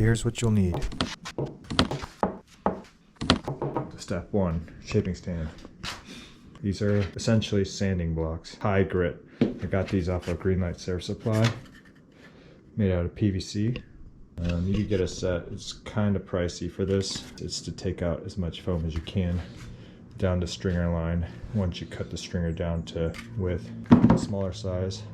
here's what you'll need. Step 1, shaping stand. These are essentially sanding blocks, high grit. I got these off of Greenlight Surf Supply, made out of PVC. You could get a set. It's kind of pricey for this. It's to take out as much foam as you can down to stringer line. Once you cut the stringer down to width, smaller size.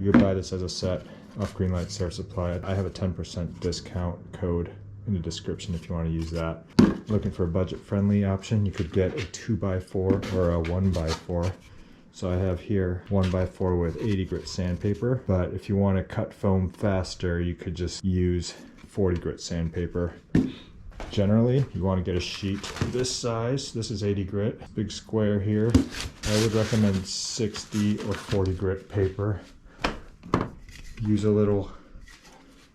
You could buy this as a set off Greenlight Surf Supply. I have a 10% discount code in the description if you want to use that. Looking for a budget-friendly option, you could get a 2x4 or a 1x4. So I have here 1x4 with 80 grit sandpaper, but if you want to cut foam faster, you could just use 40 grit sandpaper. Generally, you want to get a sheet this size. This is 80 grit, big square here. I would recommend 60 or 40 grit paper. Use a little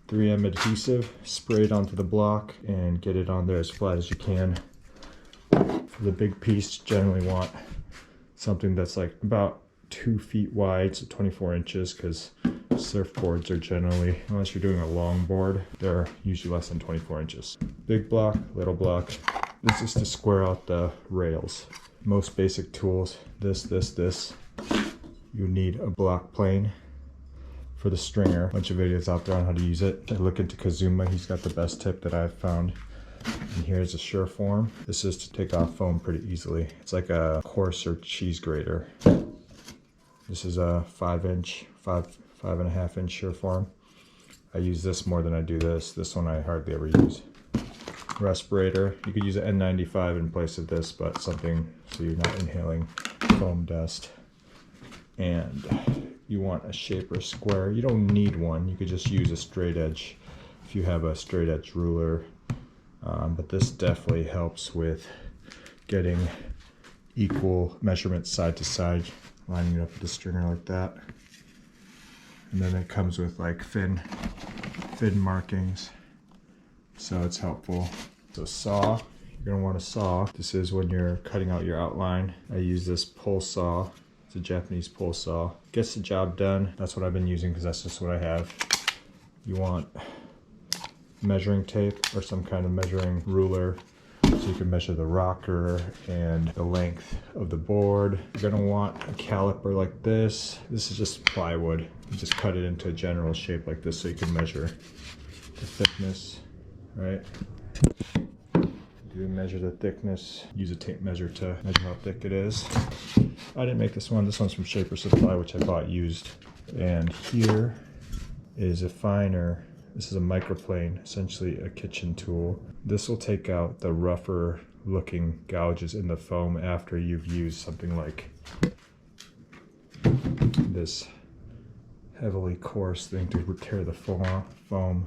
3M adhesive, spray it onto the block, and get it on there as flat as you can. For the big piece, generally want something that's like about 2 feet wide, so 24 inches, because surfboards are generally, unless you're doing a long board, they're usually less than 24 inches. Big block, little block. This is to square out the rails. Most basic tools, this. You need a block plane for the stringer. A bunch of videos out there on how to use it. I look into Kazuma, he's got the best tip that I've found. And here's a Surform. This is to take off foam pretty easily. It's like a coarser cheese grater. This is a 5.5 inch Surform. I use this more than I do this. This one I hardly ever use. Respirator. You could use an N95 in place of this, but something so you're not inhaling foam dust. And you want a shaper square. You don't need one. You could just use a straight edge if you have a straight edge ruler. But this definitely helps with getting equal measurements side to side, lining it up with the stringer like that. And then it comes with like fin markings, so it's helpful. So saw, you're gonna want a saw. This is when you're cutting out your outline. I use this pole saw. It's a Japanese pole saw. Gets the job done. That's what I've been using because that's just what I have. You want measuring tape or some kind of measuring ruler so you can measure the rocker and the length of the board. You're gonna want a caliper like this. This is just plywood. You just cut it into a general shape like this so you can measure the thickness, right? You measure the thickness, use a tape measure to measure how thick it is. I didn't make this one. This one's from Shaper Supply, which I bought used. And here is a finer. This is a Microplane, essentially a kitchen tool. This will take out the rougher looking gouges in the foam after you've used something like this heavily coarse thing to tear the foam, or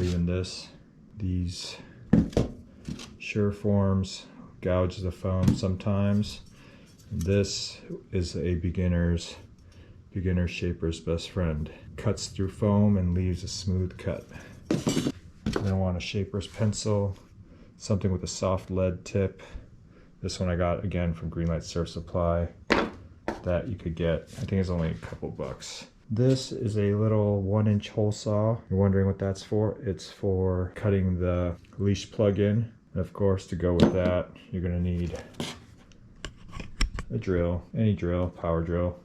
even this. These Surforms gouge the foam sometimes. This is a beginner shaper's best friend. Cuts through foam and leaves a smooth cut. Then I want a shaper's pencil, something with a soft lead tip. This one I got again from Greenlight Surf Supply. That you could get, I think it's only a couple bucks. This is a little 1-inch hole saw. You're wondering what that's for? It's for cutting the leash plug in. And of course, to go with that, you're gonna need a drill, any drill, power drill.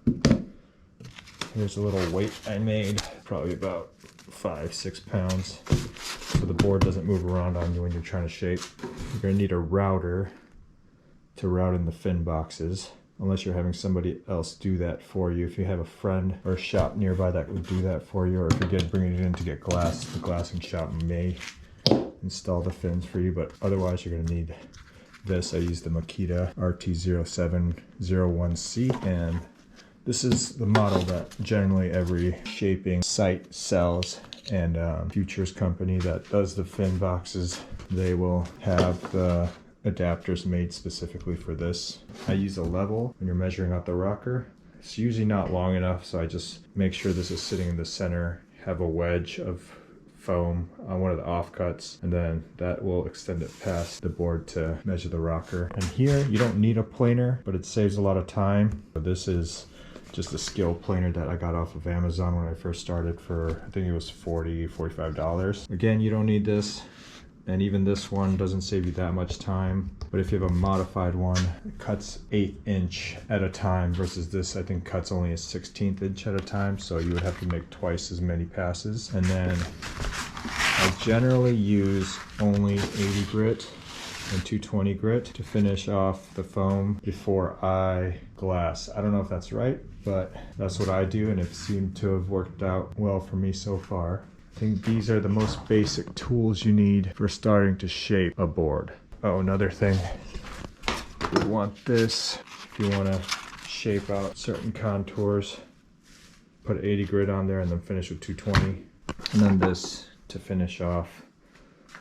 Here's a little weight I made, probably about 5-6 pounds, so the board doesn't move around on you when you're trying to shape. You're gonna need a router to route in the fin boxes, unless you're having somebody else do that for you. If you have a friend or a shop nearby that would do that for you, or if you're bringing it in to get glass, the glassing shop may install the fins for you, but otherwise you're gonna need this. I use the Makita RT0701C, and this is the model that generally every shaping site sells, and Futures company that does the fin boxes, they will have the adapters made specifically for this. I use a level when you're measuring out the rocker. It's usually not long enough, so I just make sure this is sitting in the center, have a wedge of foam on one of the offcuts, and then that will extend it past the board to measure the rocker. And here you don't need a planer, but it saves a lot of time. This is just a Skil planer that I got off of Amazon when I first started for, I think it was $45. Again, you don't need this. And even this one doesn't save you that much time. But if you have a modified one, it cuts 1/8 inch at a time versus this, I think, cuts only a 1/16 inch at a time. So you would have to make twice as many passes. And then I generally use only 80 grit and 220 grit to finish off the foam before I glass. I don't know if that's right, but that's what I do, and it seemed to have worked out well for me so far. I think these are the most basic tools you need for starting to shape a board. Oh, another thing, you want this if you want to shape out certain contours. Put 80 grit on there and then finish with 220. And then this to finish off.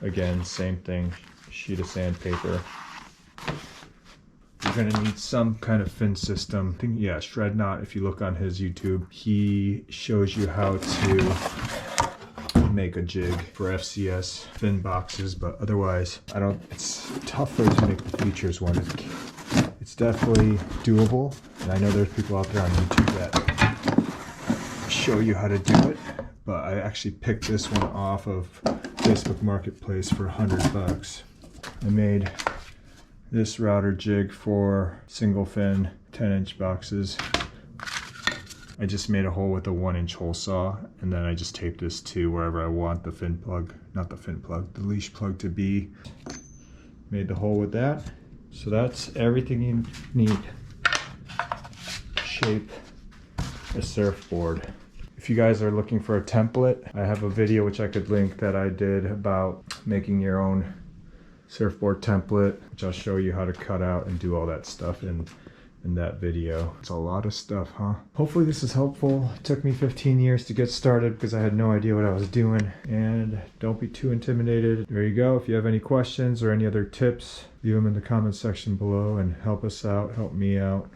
Again, same thing, sheet of sandpaper. You're gonna need some kind of fin system. I think, yeah, Shred Knot, if you look on his YouTube, he shows you how to make a jig for FCS fin boxes, but otherwise, it's tougher to make the features one. It's definitely doable, and I know there's people out there on YouTube that show you how to do it, but I actually picked this one off of Facebook Marketplace for $100. I made this router jig for single fin 10-inch boxes. I just made a hole with a 1-inch hole saw, and then I just taped this to wherever I want the fin plug, not the fin plug, the leash plug to be. Made the hole with that. So that's everything you need to shape a surfboard. If you guys are looking for a template, I have a video which I could link that I did about making your own surfboard template, which I'll show you how to cut out and do all that stuff in that video. It's a lot of stuff, huh? Hopefully this is helpful. It took me 15 years to get started because I had no idea what I was doing, and don't be too intimidated. There you go. If you have any questions or any other tips, leave them in the comment section below and help us out, help me out.